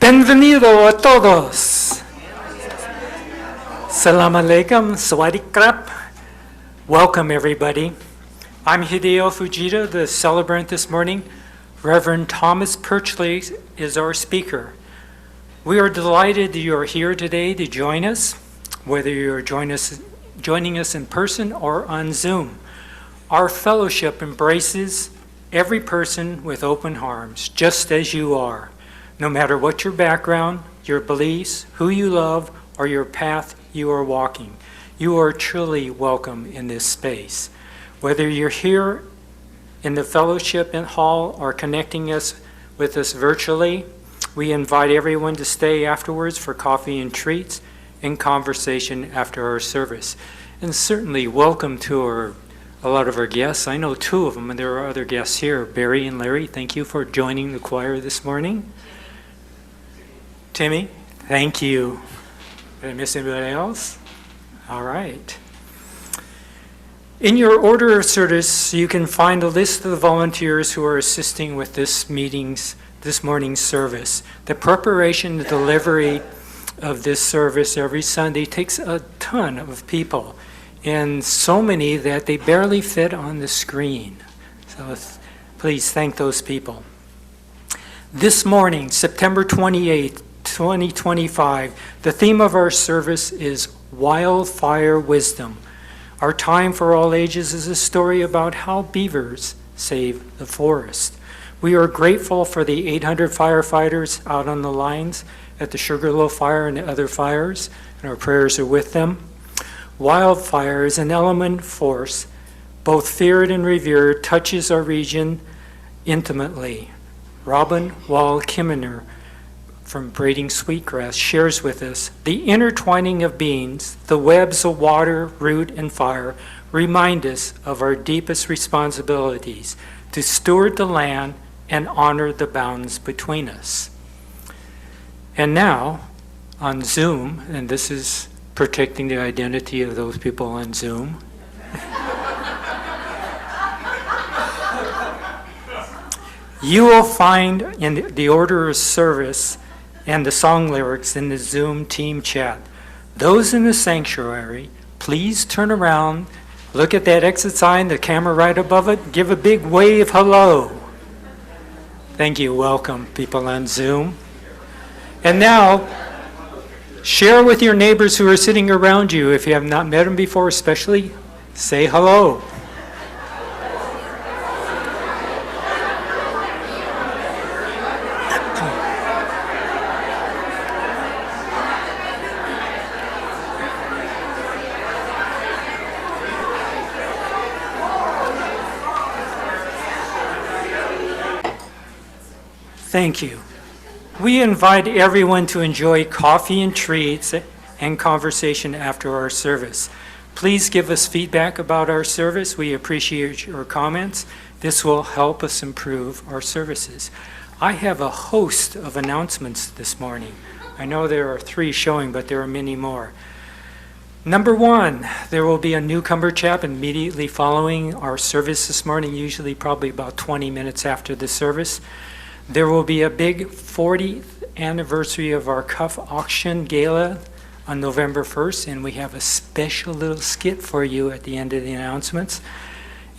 Bienvenido a todos. Salam alaikum, sawadee krap. Welcome everybody. I'm Hideo Fujita, the celebrant this morning. Reverend Thomas Perchley is our speaker. We are delighted that you are here today to join us, whether you're joining us in person or on Zoom. Our fellowship embraces every person with open arms, just as you are. No matter what your background, your beliefs, who you love, or your path you are walking, you are truly welcome in this space. Whether you're here in the fellowship hall or connecting us with us virtually, we invite everyone to stay afterwards for coffee and treats and conversation after our service. And certainly welcome to a lot of our guests. I know two of them, and there are other guests here. Barry and Larry, thank you for joining the choir this morning. Timmy, thank you. Did I miss anybody else? All right. In your order of service, you can find a list of the volunteers who are assisting with this morning's service. The preparation and delivery of this service every Sunday takes a ton of people, and so many that they barely fit on the screen. So please thank those people. This morning, September 28th, 2025, the theme of our service is Wildfire Wisdom. Our Time for All Ages is a story about how beavers save the forest. We are grateful for the 800 firefighters out on the lines at the Sugarloaf Fire and other fires, and our prayers are with them. Wildfire is an element force, both feared and revered, touches our region intimately. Robin Wall Kimmerer from Braiding Sweetgrass shares with us, the intertwining of beings, the webs of water, root, and fire remind us of our deepest responsibilities to steward the land and honor the bounds between us. And now, on Zoom, and this is protecting the identity of those people on Zoom, you will find in the order of service and the song lyrics in the Zoom team chat. Those in the sanctuary, please turn around, look at that exit sign, the camera right above it, give a big wave hello. Thank you, welcome people on Zoom. And now, share with your neighbors who are sitting around you. If you have not met them before, especially, say hello. Thank you. We invite everyone to enjoy coffee and treats and conversation after our service. Please give us feedback about our service. We appreciate your comments. This will help us improve our services. I have a host of announcements this morning. I know there are 3 showing, but there are many more. Number 1, there will be a newcomer chat immediately following our service this morning, usually probably about 20 minutes after the service. There will be a big 40th anniversary of our Cuff Auction Gala on November 1st, and we have a special little skit for you at the end of the announcements.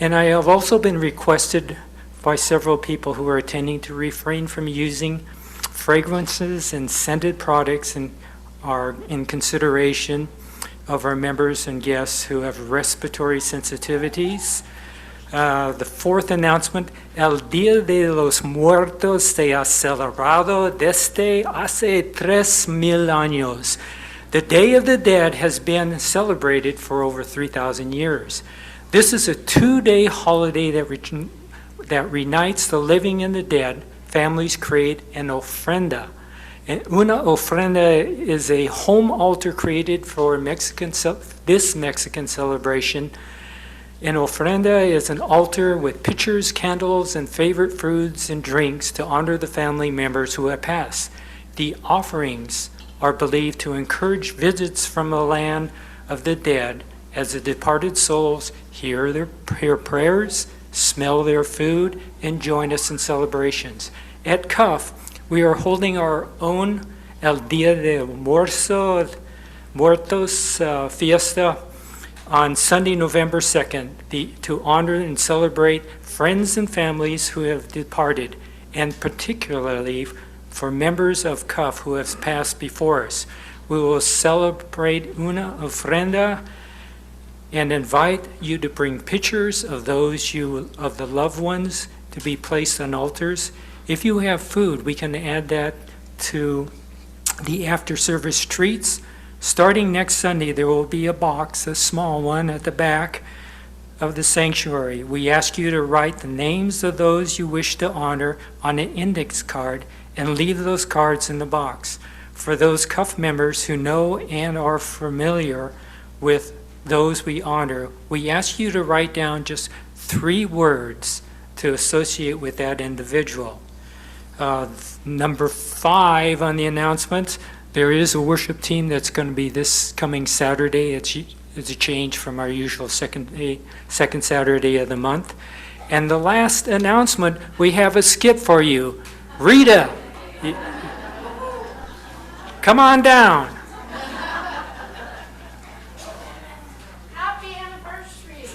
And I have also been requested by several people who are attending to refrain from using fragrances and scented products and are in consideration of our members and guests who have respiratory sensitivities. The 4th announcement, El Día de los Muertos se ha celebrado desde hace 3,000 años. The Day of the Dead has been celebrated for over 3,000 years. This is a 2-day holiday that reunites the living and the dead. Families create an ofrenda. And una ofrenda is a home altar created for this Mexican celebration. An ofrenda is an altar with pictures, candles, and favorite foods and drinks to honor the family members who have passed. The offerings are believed to encourage visits from the land of the dead as the departed souls hear prayers, smell their food, and join us in celebrations. At Cuff, We are holding our own El Dia de Muertos fiesta on Sunday, November 2nd, to honor and celebrate friends and families who have departed, and particularly for members of CUF who have passed before us. We will celebrate una ofrenda and invite you to bring pictures of of the loved ones to be placed on altars. If you have food, we can add that to the after-service treats. Starting next Sunday, there will be a box, a small one, at the back of the sanctuary. We ask you to write the names of those you wish to honor on an index card and leave those cards in the box. For those CUF members who know and are familiar with those we honor, we ask you to write down just 3 words to associate with that individual. Number 5 on the announcements, there is a worship team that's going to be this coming Saturday. It's a change from our usual second Saturday of the month. And the last announcement, we have a skit for you. Rita, come on down. Happy anniversary.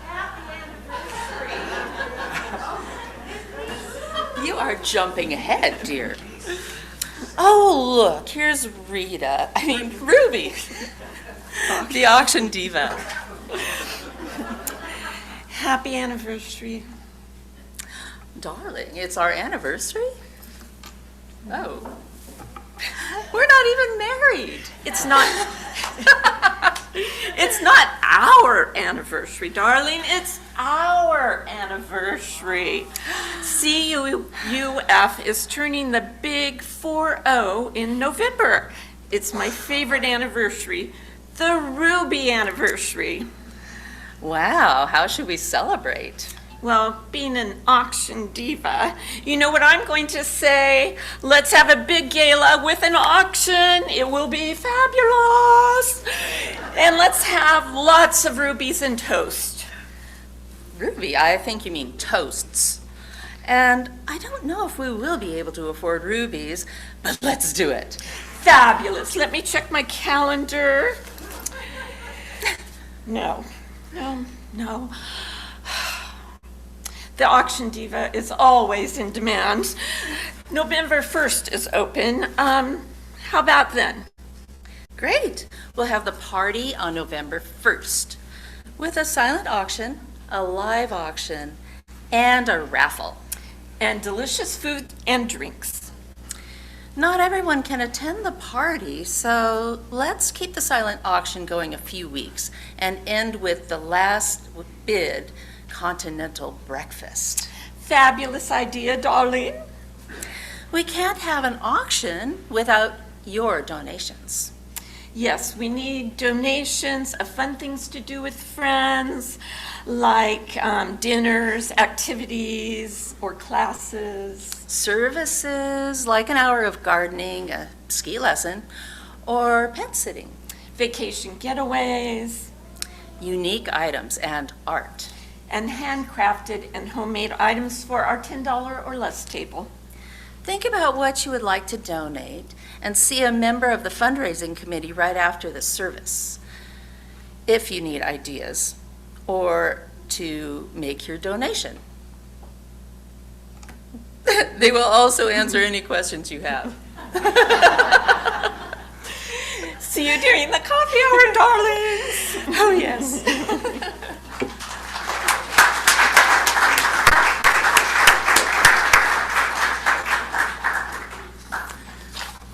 Happy anniversary. You are jumping ahead, dear. Oh, look, here's Rita. Ruby, the auction diva. Happy anniversary. Darling, it's our anniversary? Oh. We're not even married. It's not It's not our anniversary, darling. It's our anniversary. CUF is turning the big 4-0 in November. It's my favorite anniversary, the Ruby anniversary. Wow, how should we celebrate? Well, being an auction diva, you know what I'm going to say? Let's have a big gala with an auction. It will be fabulous. And let's have lots of rubies and toast. Ruby, I think you mean toasts. And I don't know if we will be able to afford rubies, but let's do it. Fabulous. Let me check my calendar. No. The auction diva is always in demand. November 1st is open. How about then? Great. We'll have the party on November 1st with a silent auction, a live auction, and a raffle. And delicious food and drinks. Not everyone can attend the party, so let's keep the silent auction going a few weeks and end with the last bid continental breakfast. Fabulous idea, darling. We can't have an auction without your donations. Yes, we need donations of fun things to do with friends, like dinners, activities, or classes. Services like an hour of gardening, a ski lesson, or pet sitting. Vacation getaways. Unique items and art. And handcrafted and homemade items for our $10 or less table. Think about what you would like to donate and see a member of the fundraising committee right after the service, if you need ideas or to make your donation. They will also answer any questions you have. See you during the coffee hour, darlings. Oh, yes.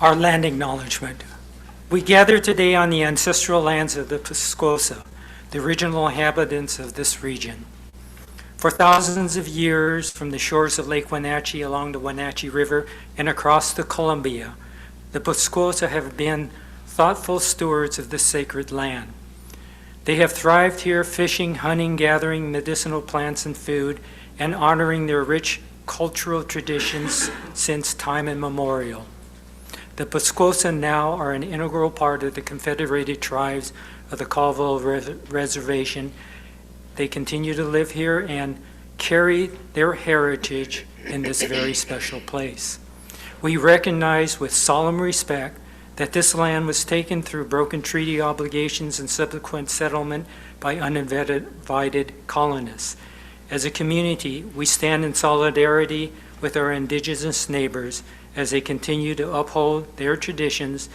Our land acknowledgement. We gather today on the ancestral lands of the Pascosa, the original inhabitants of this region. For thousands of years, from the shores of Lake Wenatchee along the Wenatchee River and across the Columbia, the Pascosa have been thoughtful stewards of this sacred land. They have thrived here, fishing, hunting, gathering medicinal plants and food, and honoring their rich cultural traditions since time immemorial. The Pascosa now are an integral part of the Confederated Tribes of the Colville Reservation. They continue to live here and carry their heritage in this very special place. We recognize with solemn respect that this land was taken through broken treaty obligations and subsequent settlement by uninvited colonists. As a community, we stand in solidarity with our indigenous neighbors as they continue to uphold their traditions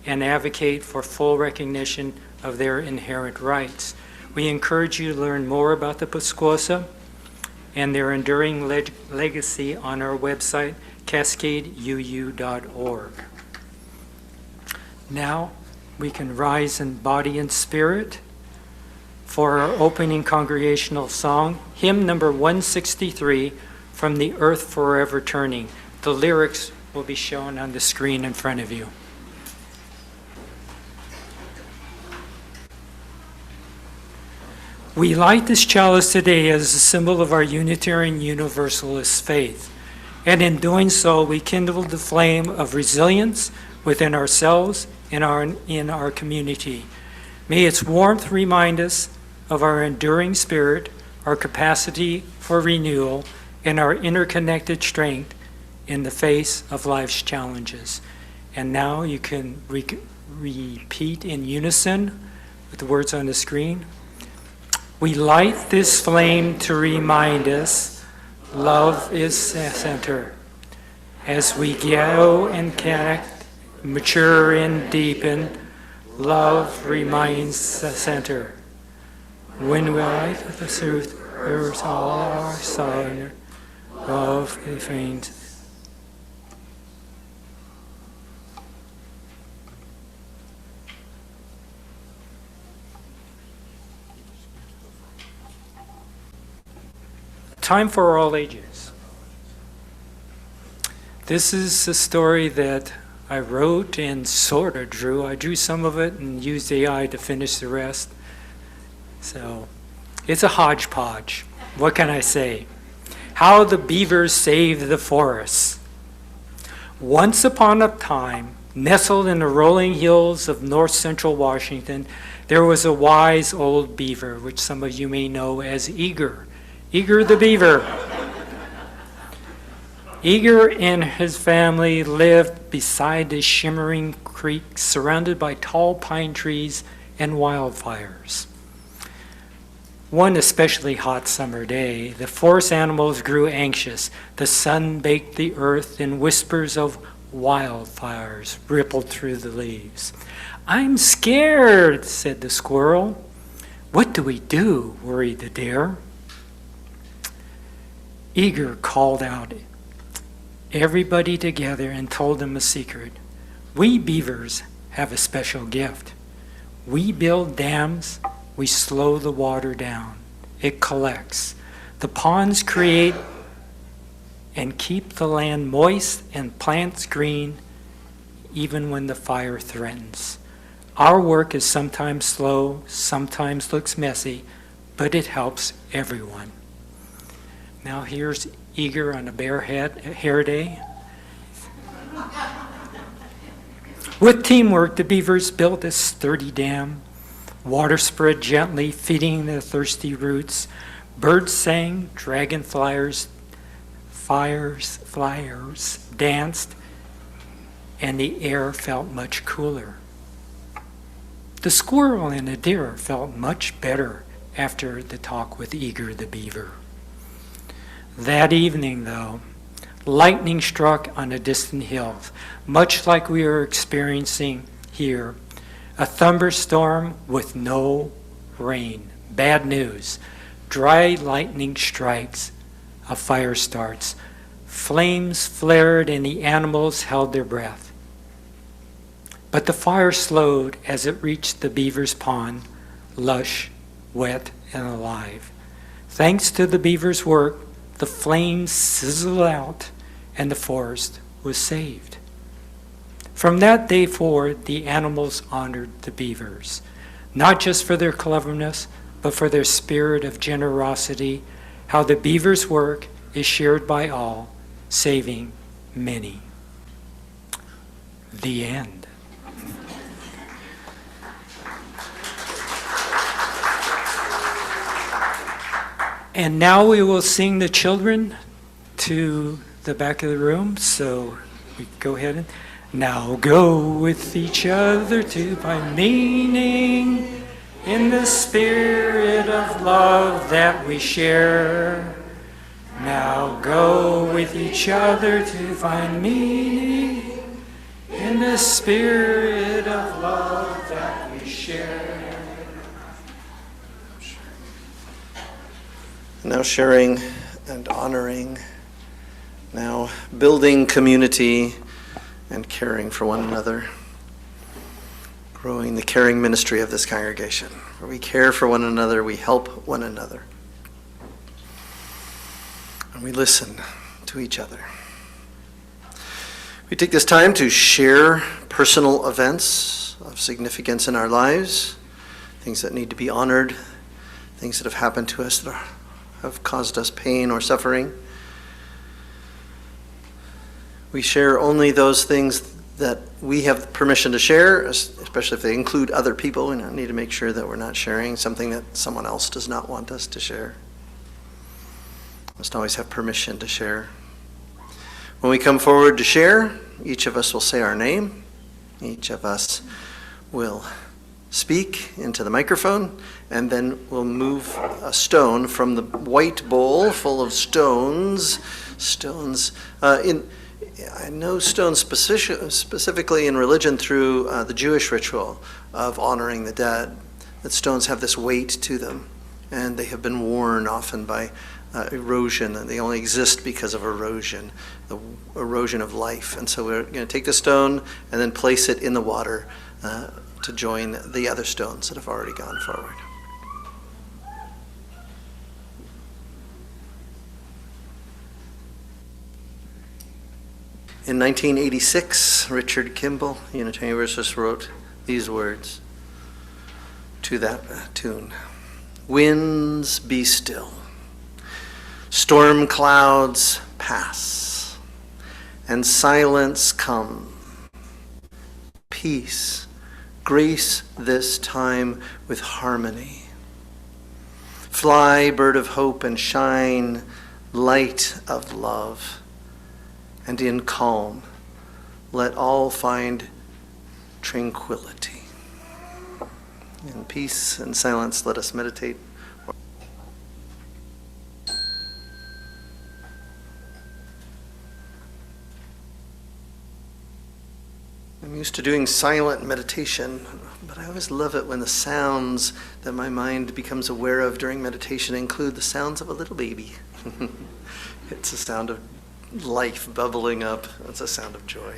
and advocate for full recognition of their inherent rights. We encourage you to learn more about the Pasquosa and their enduring legacy on our website, cascadeuu.org. Now, we can rise in body and spirit for our opening congregational song, hymn number 163, From the Earth Forever Turning. The lyrics will be shown on the screen in front of you. We light this chalice today as a symbol of our Unitarian Universalist faith, and in doing so, we kindle the flame of resilience within ourselves and in our community. May its warmth remind us of our enduring spirit, our capacity for renewal, and our interconnected strength in the face of life's challenges. And now you can repeat in unison with the words on the screen. We light this flame to remind us love is the center. As we grow and connect, mature and deepen, love remains the center. When we light the truth, there's all our sorrow, love remains. Time for all ages. This is a story that I wrote and sort of drew. I drew some of it and used AI to finish the rest. So it's a hodgepodge. What can I say? How the beavers saved the forests. Once upon a time, nestled in the rolling hills of north central Washington, there was a wise old beaver, which some of you may know as Eager. Eager the beaver. Eager and his family lived beside the shimmering creek, surrounded by tall pine trees and wildfires. One especially hot summer day, the forest animals grew anxious. The sun baked the earth, and whispers of wildfires rippled through the leaves. "I'm scared," said the squirrel. "What do we do?" worried the deer. Eager called out everybody together and told them a secret. "We beavers have a special gift. We build dams, we slow the water down. It collects. The ponds create and keep the land moist and plants green even when the fire threatens. Our work is sometimes slow, sometimes looks messy, but it helps everyone." Now here's Eager on a bare hair day. With teamwork, the beavers built a sturdy dam. Water spread gently, feeding the thirsty roots. Birds sang, dragonflies danced, and the air felt much cooler. The squirrel and the deer felt much better after the talk with Eager the beaver. That evening, though, lightning struck on a distant hill, much like we are experiencing here. A thunderstorm with no rain. Bad news. Dry lightning strikes. A fire starts. Flames flared and the animals held their breath. But the fire slowed as it reached the beaver's pond, lush, wet, and alive. Thanks to the beaver's work, the flames sizzled out and the forest was saved. From that day forward, the animals honored the beavers, not just for their cleverness, but for their spirit of generosity, how the beaver's work is shared by all, saving many. The end. And now we will sing the children to the back of the room, so we go ahead and now go with each other to find meaning in the spirit of love that we share. Now go with each other to find meaning in the spirit of love that we share. Now sharing and honoring, now building community and caring for one another, growing the caring ministry of this congregation, where we care for one another, we help one another, and we listen to each other. We take this time to share personal events of significance in our lives, things that need to be honored, things that have happened to us that have caused us pain or suffering. We share only those things that we have permission to share, especially if they include other people. We need to make sure that we're not sharing something that someone else does not want us to share. We must always have permission to share. When we come forward to share, each of us will say our name. Each of us will speak into the microphone, and then we'll move a stone from the white bowl full of stones. I know stones specifically in religion through the Jewish ritual of honoring the dead, that stones have this weight to them, and they have been worn often by erosion, and they only exist because of erosion, the erosion of life. And so we're going to take the stone and then place it in the water to join the other stones that have already gone forward. In 1986, Richard Kimball, Unitarian Universalist, wrote these words to that tune. Winds be still, storm clouds pass, and silence come. Peace, grace this time with harmony. Fly, bird of hope, and shine, light of love. And in calm, let all find tranquility. In peace and silence, let us meditate. I'm used to doing silent meditation, but I always love it when the sounds that my mind becomes aware of during meditation include the sounds of a little baby. It's a sound of life bubbling up. It's a sound of joy.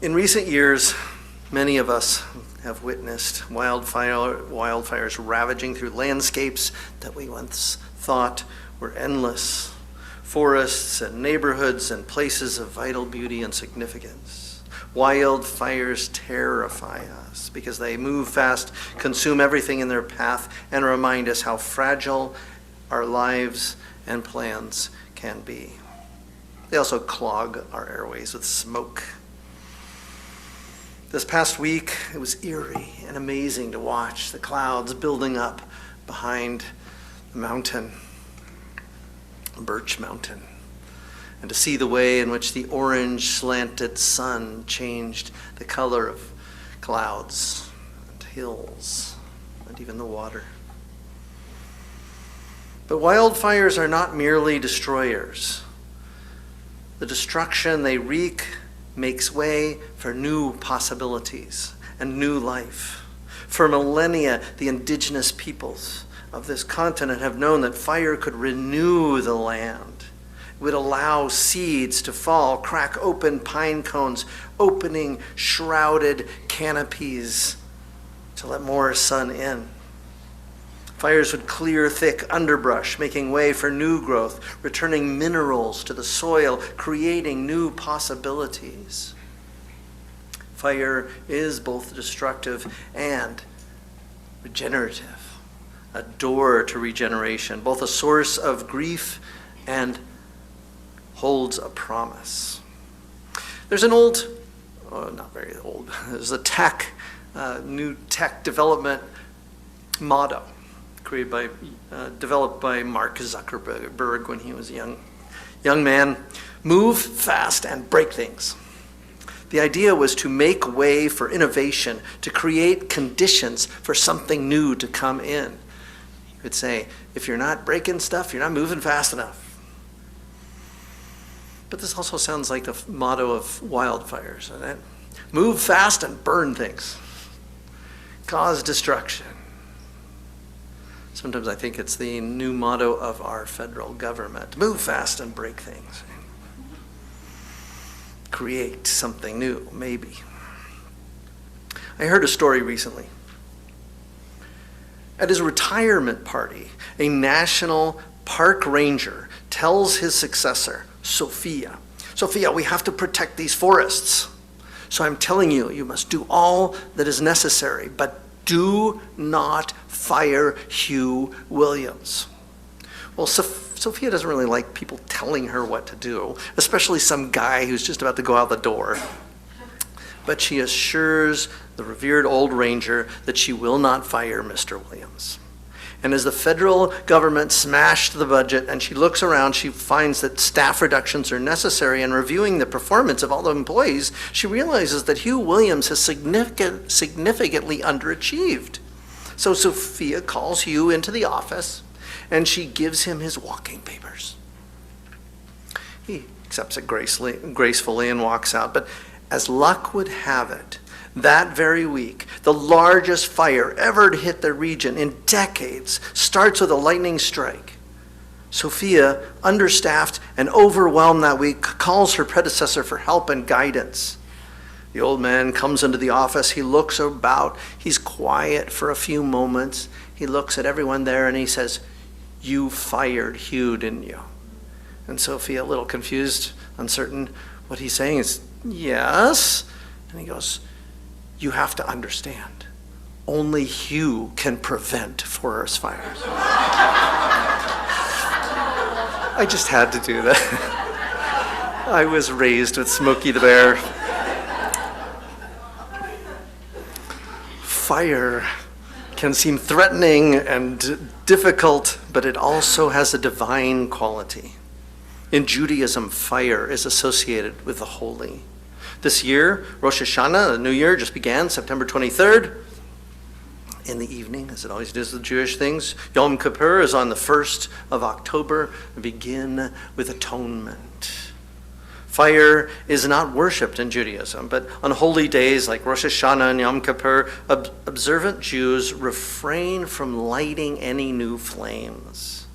In recent years, many of us have witnessed wildfires ravaging through landscapes that we once thought were endless, forests and neighborhoods and places of vital beauty and significance. Wildfires terrify us because they move fast, consume everything in their path, and remind us how fragile our lives and plans can be. They also clog our airways with smoke. This past week, it was eerie and amazing to watch the clouds building up behind the mountain, Birch Mountain, and to see the way in which the orange slanted sun changed the color of clouds and hills and even the water. But wildfires are not merely destroyers. The destruction they wreak makes way for new possibilities and new life. For millennia, the indigenous peoples of this continent have known that fire could renew the land. It would allow seeds to fall, crack open pine cones, opening shrouded canopies to let more sun in. Fires would clear thick underbrush, making way for new growth, returning minerals to the soil, creating new possibilities. Fire is both destructive and regenerative, a door to regeneration, both a source of grief and holds a promise. There's an old, not very old, there's a new tech development motto developed by Mark Zuckerberg when he was a young man. Move fast and break things. The idea was to make way for innovation, to create conditions for something new to come in. You could say, if you're not breaking stuff, you're not moving fast enough. But this also sounds like the motto of wildfires, doesn't it? Move fast and burn things. Cause destruction. Sometimes I think it's the new motto of our federal government. Move fast and break things. Create something new, maybe. I heard a story recently. At his retirement party, a national park ranger tells his successor, Sophia, we have to protect these forests. So I'm telling you, you must do all that is necessary, but do not fire Hugh Williams. Well, Sophia doesn't really like people telling her what to do, especially some guy who's just about to go out the door. But she assures the revered old ranger that she will not fire Mr. Williams. And as the federal government smashed the budget and she looks around, she finds that staff reductions are necessary, and reviewing the performance of all the employees, she realizes that Hugh Williams has significantly underachieved. So Sophia calls Hugh into the office and she gives him his walking papers. He accepts it gracefully and walks out. But as luck would have it, that very week, the largest fire ever to hit the region in decades starts with a lightning strike. Sophia, understaffed and overwhelmed that week, calls her predecessor for help and guidance. The old man comes into the office. He looks about. He's quiet for a few moments. He looks at everyone there and he says, "You fired Hugh, didn't you?" And Sophia, a little confused, uncertain what he's saying, is, "Yes." And he goes, "You have to understand, only Hugh can prevent forest fires." I just had to do that. I was raised with Smokey the Bear. Fire can seem threatening and difficult, but it also has a divine quality. In Judaism, fire is associated with the holy. This year, Rosh Hashanah, the new year, just began, September 23rd. In the evening, as it always does with Jewish things. Yom Kippur is on the 1st of October. We begin with atonement. Fire is not worshipped in Judaism, but on holy days like Rosh Hashanah and Yom Kippur, observant Jews refrain from lighting any new flames.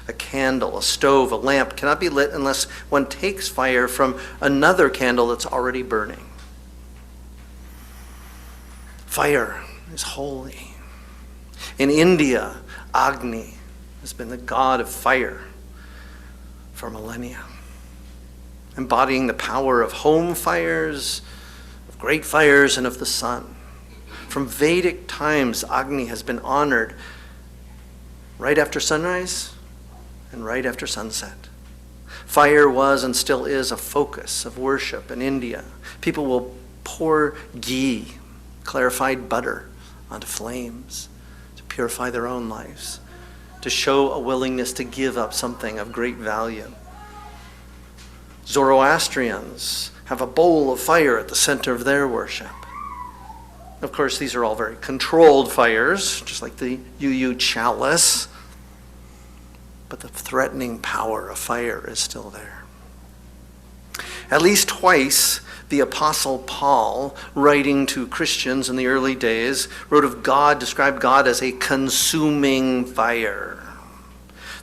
A candle, a stove, a lamp cannot be lit unless one takes fire from another candle that's already burning. Fire is holy. In India, Agni has been the god of fire for millennia, embodying the power of home fires, of great fires, and of the sun. From Vedic times, Agni has been honored right after sunrise and right after sunset. Fire was and still is a focus of worship in India. People will pour ghee, clarified butter, onto flames to purify their own lives, to show a willingness to give up something of great value. Zoroastrians have a bowl of fire at the center of their worship. Of course, these are all very controlled fires, just like the UU chalice. But the threatening power of fire is still there. At least twice, the Apostle Paul, writing to Christians in the early days, wrote of God, described God as a consuming fire.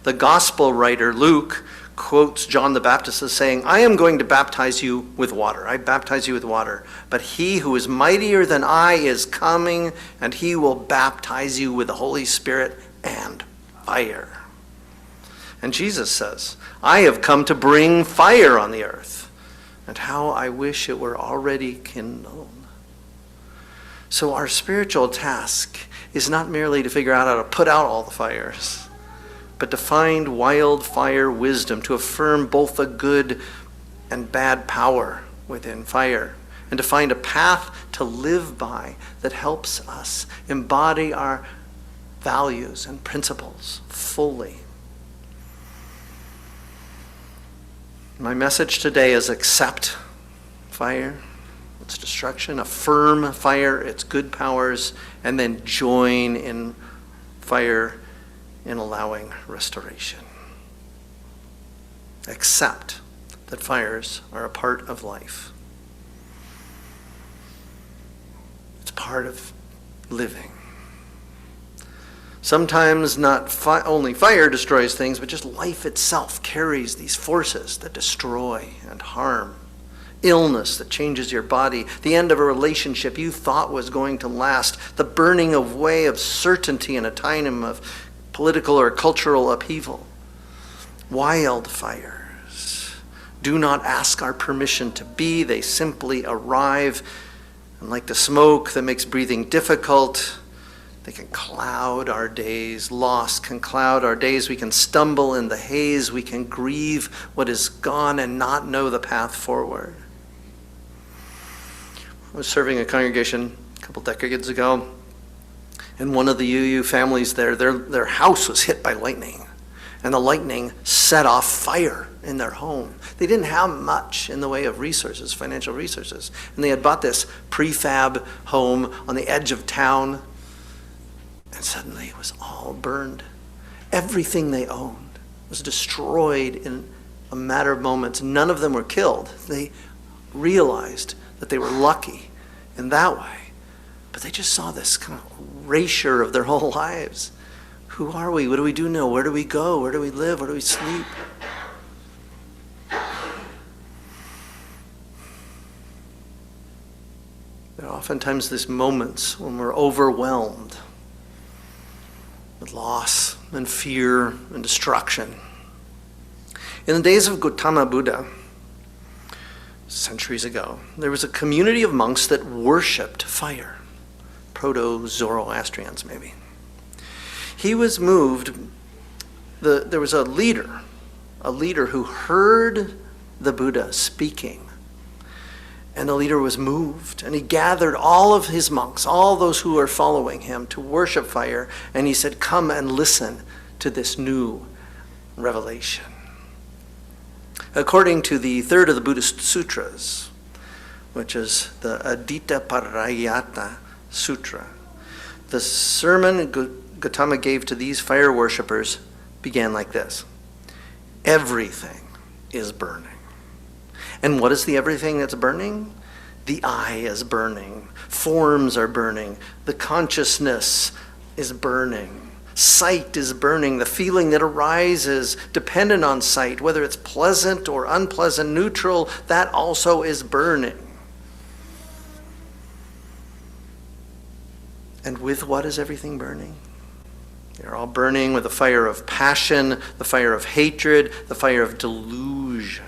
The gospel writer Luke quotes John the Baptist as saying, "I am going to baptize you with water. I baptize you with water. But he who is mightier than I is coming, and he will baptize you with the Holy Spirit and fire." And Jesus says, "I have come to bring fire on the earth, and how I wish it were already kindled." So our spiritual task is not merely to figure out how to put out all the fires, but to find wildfire wisdom, to affirm both the good and bad power within fire, and to find a path to live by that helps us embody our values and principles fully. My message today is accept fire, its destruction, affirm fire, its good powers, and then join in fire in allowing restoration. Accept that fires are a part of life. It's part of living. Sometimes not only fire destroys things, but just life itself carries these forces that destroy and harm. Illness that changes your body, the end of a relationship you thought was going to last, the burning away of certainty in a time of political or cultural upheaval. Wildfires do not ask our permission to be, they simply arrive, and like the smoke that makes breathing difficult, they can cloud our days. Loss can cloud our days. We can stumble in the haze. We can grieve what is gone and not know the path forward. I was serving a congregation a couple decades ago, and one of the UU families there, their house was hit by lightning, and the lightning set off fire in their home. They didn't have much in the way of resources, financial resources, and they had bought this prefab home on the edge of town. And suddenly it was all burned. Everything they owned was destroyed in a matter of moments. None of them were killed. They realized that they were lucky in that way. But they just saw this kind of erasure of their whole lives. Who are we? What do we do now? Where do we go? Where do we live? Where do we sleep? There are oftentimes these moments when we're overwhelmed with loss and fear and destruction. In the days of Gautama Buddha, centuries ago, there was a community of monks that worshipped fire. Proto-Zoroastrians, maybe. He was moved, there was a leader who heard the Buddha speaking. And the leader was moved, and he gathered all of his monks, all those who were following him, to worship fire, and he said, "Come and listen to this new revelation." According to the third of the Buddhist sutras, which is the Adita Parayata Sutra, the sermon Gautama gave to these fire worshippers began like this: everything is burning. And what is the everything that's burning? The eye is burning. Forms are burning. The consciousness is burning. Sight is burning. The feeling that arises dependent on sight, whether it's pleasant or unpleasant, neutral, that also is burning. And with what is everything burning? They're all burning with the fire of passion, the fire of hatred, the fire of delusion.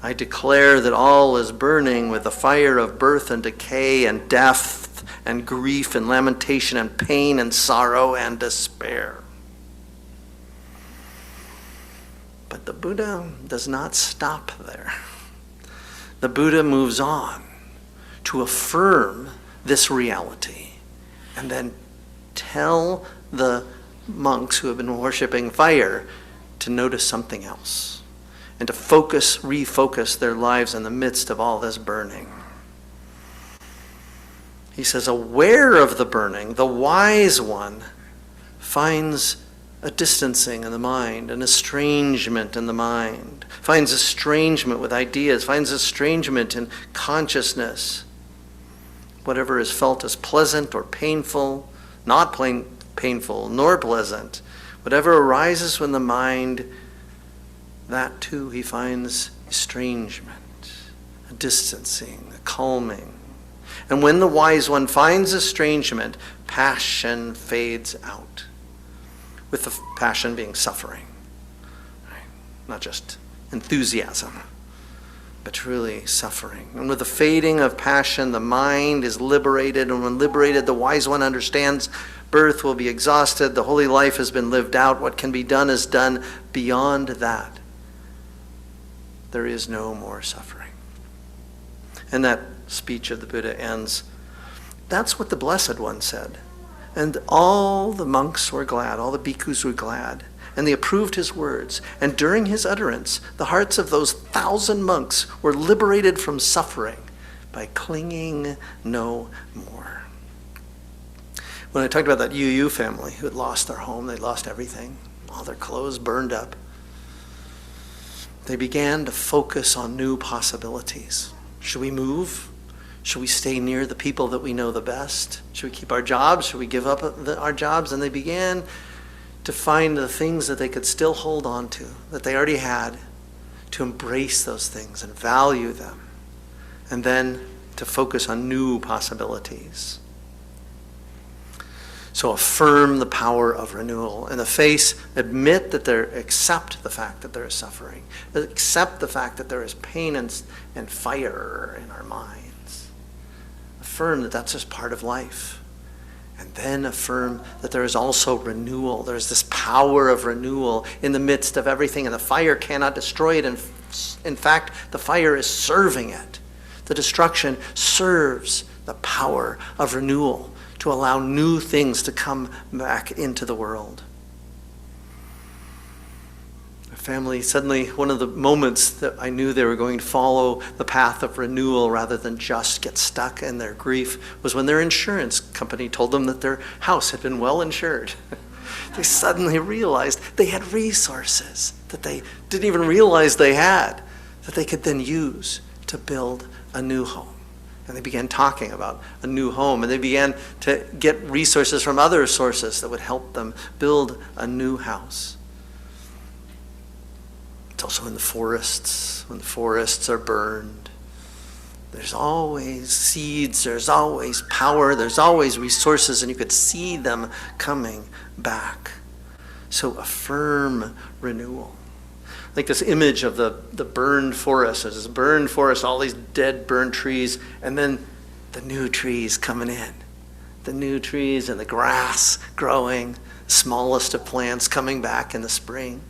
I declare that all is burning with the fire of birth and decay and death and grief and lamentation and pain and sorrow and despair. But the Buddha does not stop there. The Buddha moves on to affirm this reality and then tell the monks who have been worshiping fire to notice something else, and to refocus their lives in the midst of all this burning. He says, aware of the burning, the wise one finds a distancing in the mind, an estrangement in the mind, finds estrangement with ideas, finds estrangement in consciousness. Whatever is felt as pleasant or painful, not painful nor pleasant, whatever arises from the mind, that too he finds estrangement, a distancing, a calming. And when the wise one finds estrangement, passion fades out, with the passion being suffering. Right? Not just enthusiasm, but truly suffering. And with the fading of passion, the mind is liberated, and when liberated, the wise one understands birth will be exhausted, the holy life has been lived out, what can be done is done. Beyond that, there is no more suffering. And that speech of the Buddha ends, that's what the Blessed One said. And all the monks were glad, all the bhikkhus were glad. and they approved his words. And during his utterance, the hearts of those 1,000 monks were liberated from suffering by clinging no more. When I talked about that UU family who had lost their home, they lost everything, all their clothes burned up, they began to focus on new possibilities. Should we move? Should we stay near the people that we know the best? Should we keep our jobs? Should we give up our jobs? And they began to find the things that they could still hold on to, that they already had, to embrace those things and value them, and then to focus on new possibilities. So affirm the power of renewal. In the face, accept the fact that there is suffering. Accept the fact that there is pain and fire in our minds. Affirm that that's just part of life. And then affirm that there is also renewal. There's this power of renewal in the midst of everything, and the fire cannot destroy it. In fact, the fire is serving it. The destruction serves the power of renewal to allow new things to come back into the world. My family, suddenly, one of the moments that I knew they were going to follow the path of renewal rather than just get stuck in their grief was when their insurance company told them that their house had been well insured. They suddenly realized they had resources that they didn't even realize they had, that they could then use to build a new home. And they began talking about a new home, and they began to get resources from other sources that would help them build a new house. It's also in the forests. When the forests are burned, there's always seeds, there's always power, there's always resources, and you could see them coming back. So affirm renewal. Like this image of the burned forest. There's this burned forest, all these dead, burned trees, and then the new trees coming in. The new trees and the grass growing, the smallest of plants coming back in the spring.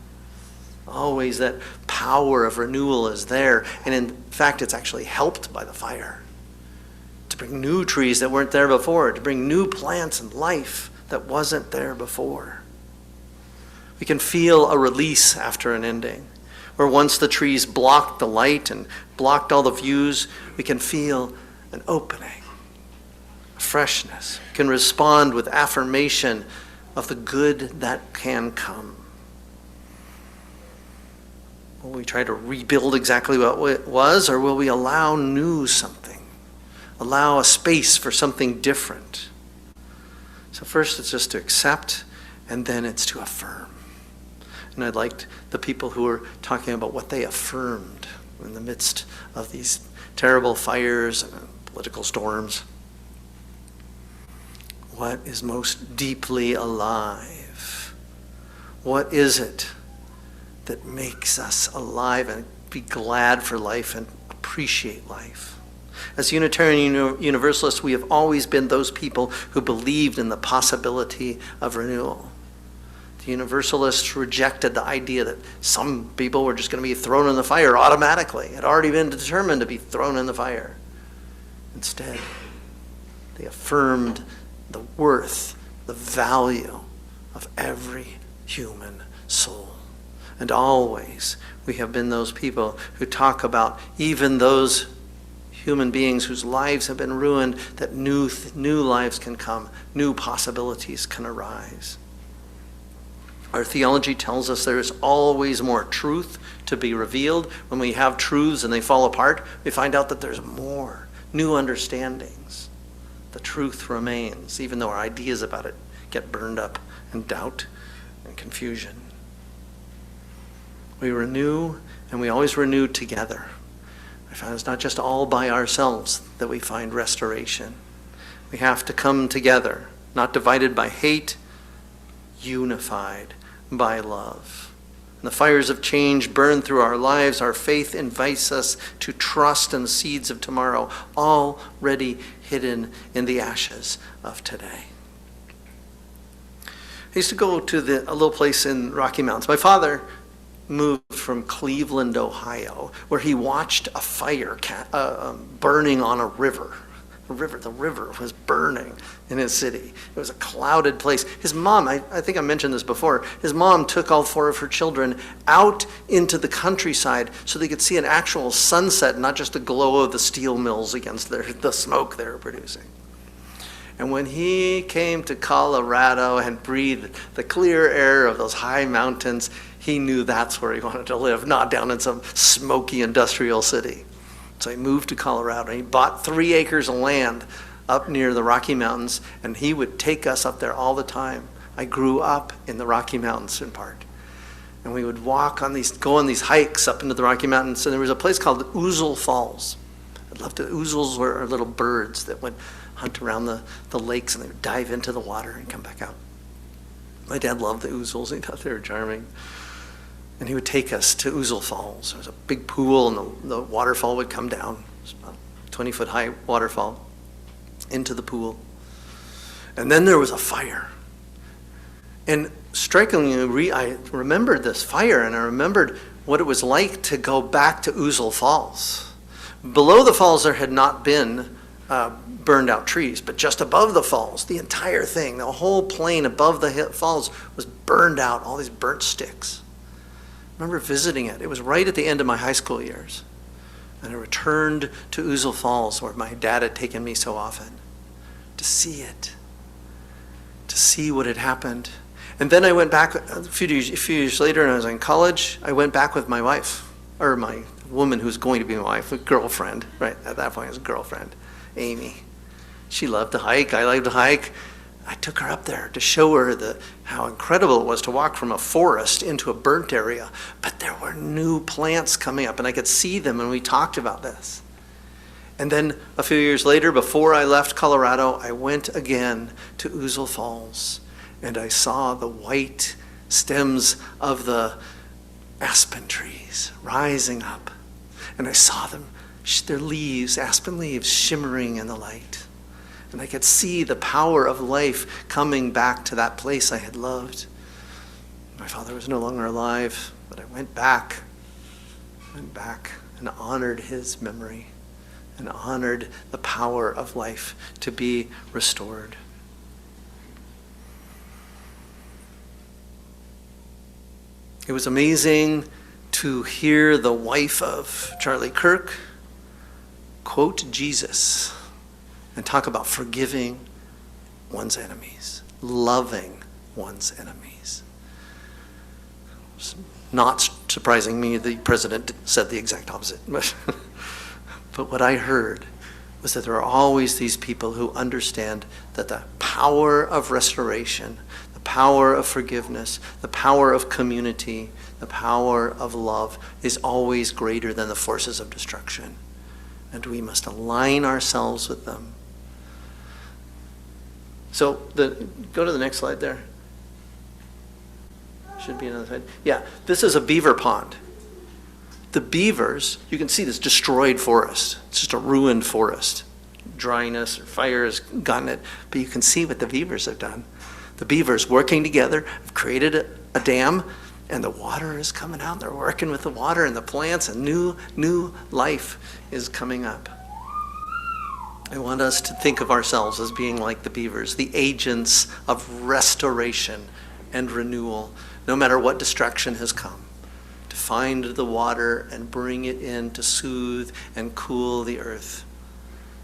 Always that power of renewal is there. And in fact, it's actually helped by the fire. To bring new trees that weren't there before. To bring new plants and life that wasn't there before. We can feel a release after an ending. Where once the trees blocked the light and blocked all the views, we can feel an opening, a freshness. We can respond with affirmation of the good that can come. Will we try to rebuild exactly what it was, or will we allow new something? Allow a space for something different? So first it's just to accept, and then it's to affirm. And I liked the people who were talking about what they affirmed in the midst of these terrible fires and political storms. What is most deeply alive? What is it that makes us alive and be glad for life and appreciate life? As Unitarian Universalists, we have always been those people who believed in the possibility of renewal. The Universalists rejected the idea that some people were just going to be thrown in the fire automatically. It had already been determined to be thrown in the fire. Instead, they affirmed the worth, the value of every human soul. And always we have been those people who talk about even those human beings whose lives have been ruined, that new lives can come, new possibilities can arise. Our theology tells us there is always more truth to be revealed. When we have truths and they fall apart, we find out that there's more, new understandings. The truth remains, even though our ideas about it get burned up in doubt and confusion. We renew, and we always renew together. I found it's not just all by ourselves that we find restoration. We have to come together, not divided by hate, unified by love. And the fires of change burn through our lives. Our faith invites us to trust in the seeds of tomorrow, already hidden in the ashes of today. I used to go to a little place in Rocky Mountains. My father moved from Cleveland, Ohio, where he watched a fire burning on a river. The river was burning in his city. It was a clouded place. His mom, I think I mentioned this before, his mom took all 4 of her children out into the countryside so they could see an actual sunset, not just the glow of the steel mills against the smoke they were producing. And when he came to Colorado and breathed the clear air of those high mountains, he knew that's where he wanted to live, not down in some smoky industrial city. So he moved to Colorado, and he bought 3 acres of land up near the Rocky Mountains, and he would take us up there all the time. I grew up in the Rocky Mountains in part. And we would go on these hikes up into the Rocky Mountains, and there was a place called Ouzel Falls. I'd love to. Ouzels were little birds that would hunt around the lakes, and they would dive into the water and come back out. My dad loved the ouzels. He thought they were charming. And he would take us to Ouzel Falls. There was a big pool, and the waterfall would come down. It was about a 20-foot high waterfall into the pool. And then there was a fire. And strikingly, I remembered this fire, and I remembered what it was like to go back to Ouzel Falls. Below the falls, there had not been burned out trees, but just above the falls, the entire thing, the whole plain above the falls was burned out, all these burnt sticks. I remember visiting it. It was right at the end of my high school years. And I returned to Ouzel Falls, where my dad had taken me so often, to see it, to see what had happened. And then I went back a few years later, and I was in college. I went back with my wife, or my woman who's going to be my wife, a girlfriend, right? At that point, it was a girlfriend, Amy. She loved to hike. I loved to hike. I took her up there to show her how incredible it was to walk from a forest into a burnt area. But there were new plants coming up, and I could see them, and we talked about this. And then a few years later, before I left Colorado, I went again to Ouzel Falls, and I saw the white stems of the aspen trees rising up. And I saw them, their leaves, aspen leaves, shimmering in the light. And I could see the power of life coming back to that place I had loved. My father was no longer alive, but I went back and honored his memory and honored the power of life to be restored. It was amazing to hear the wife of Charlie Kirk quote Jesus and talk about forgiving one's enemies, loving one's enemies. It's not surprising me the president said the exact opposite. But what I heard was that there are always these people who understand that the power of restoration, the power of forgiveness, the power of community, the power of love is always greater than the forces of destruction. And we must align ourselves with them. So go to the next slide there. Should be another slide. Yeah, this is a beaver pond. The beavers, you can see this destroyed forest. It's just a ruined forest. Dryness or fire has gotten it. But you can see what the beavers have done. The beavers working together have created a dam, and the water is coming out. They're working with the water and the plants, and new life is coming up. I want us to think of ourselves as being like the beavers, the agents of restoration and renewal, no matter what destruction has come, to find the water and bring it in to soothe and cool the earth,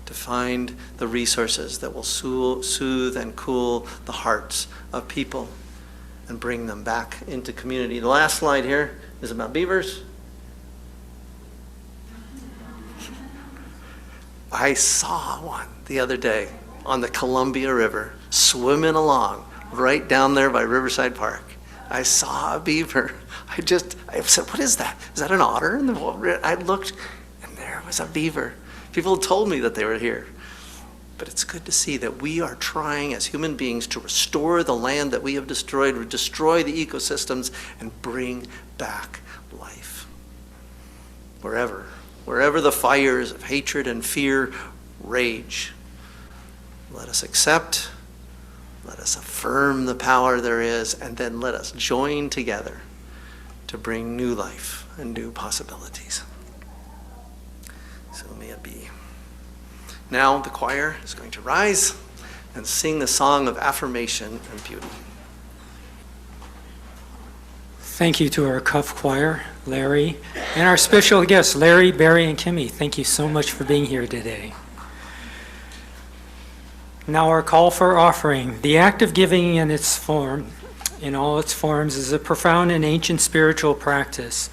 to find the resources that will soothe and cool the hearts of people and bring them back into community. The last slide here is about beavers. I saw one the other day on the Columbia River, swimming along right down there by Riverside Park. I saw a beaver. I said, what is that? Is that an otter? And I looked, and there was a beaver. People told me that they were here. But it's good to see that we are trying as human beings to restore the land that we have destroyed, destroy the ecosystems, and bring back life. Wherever the fires of hatred and fear rage, let us accept, let us affirm the power there is, and then let us join together to bring new life and new possibilities. So may it be. Now the choir is going to rise and sing the song of affirmation and beauty. Thank you to our Cuff Choir, Larry, and our special guests, Larry, Barry, and Kimmy. Thank you so much for being here today. Now our call for offering. The act of giving in all its forms, is a profound and ancient spiritual practice.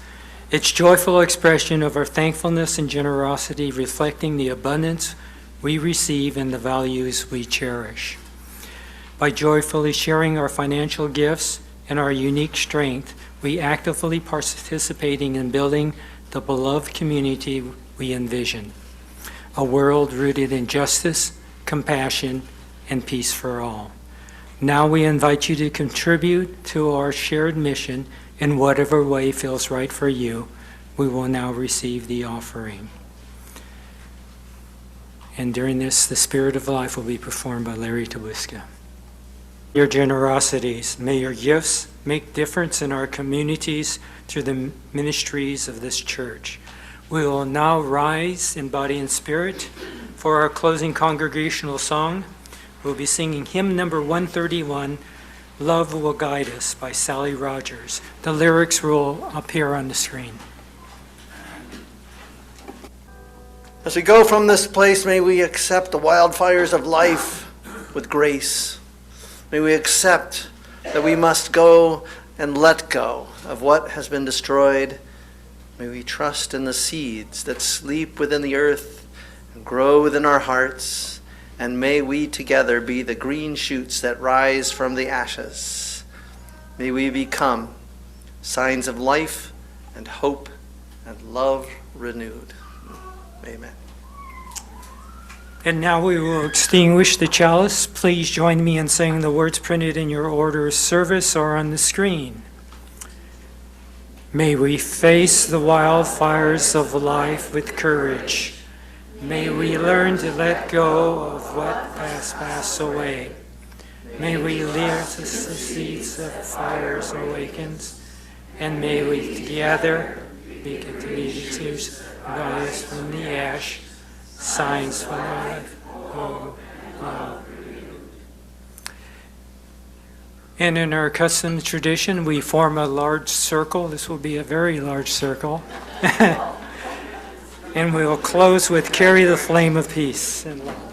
Its joyful expression of our thankfulness and generosity, reflecting the abundance we receive and the values we cherish. By joyfully sharing our financial gifts and our unique strength, we actively participating in building the beloved community we envision. A world rooted in justice, compassion, and peace for all. Now we invite you to contribute to our shared mission in whatever way feels right for you. We will now receive the offering. And during this, the Spirit of Life will be performed by Larry Tawiska. Your generosities, may your gifts make difference in our communities through the ministries of this church. We will now rise in body and spirit for our closing congregational song. We'll be singing hymn number 131, Love Will Guide Us by Sally Rogers. The lyrics will appear on the screen. As we go from this place, may we accept the wildfires of life with grace. May we accept that we must go and let go of what has been destroyed. May we trust in the seeds that sleep within the earth and grow within our hearts. And may we together be the green shoots that rise from the ashes. May we become signs of life and hope and love renewed. Amen. And now we will extinguish the chalice. Please join me in saying the words printed in your order of service or on the screen. May we face the wildfires of life with courage. May we learn to let go of what has passed away. May we live the seeds of fires awakens, and may we together be continued rise from the ash, signs from life. And in our custom tradition, we form a large circle. This will be a very large circle. And we will close with carry the flame of peace and love.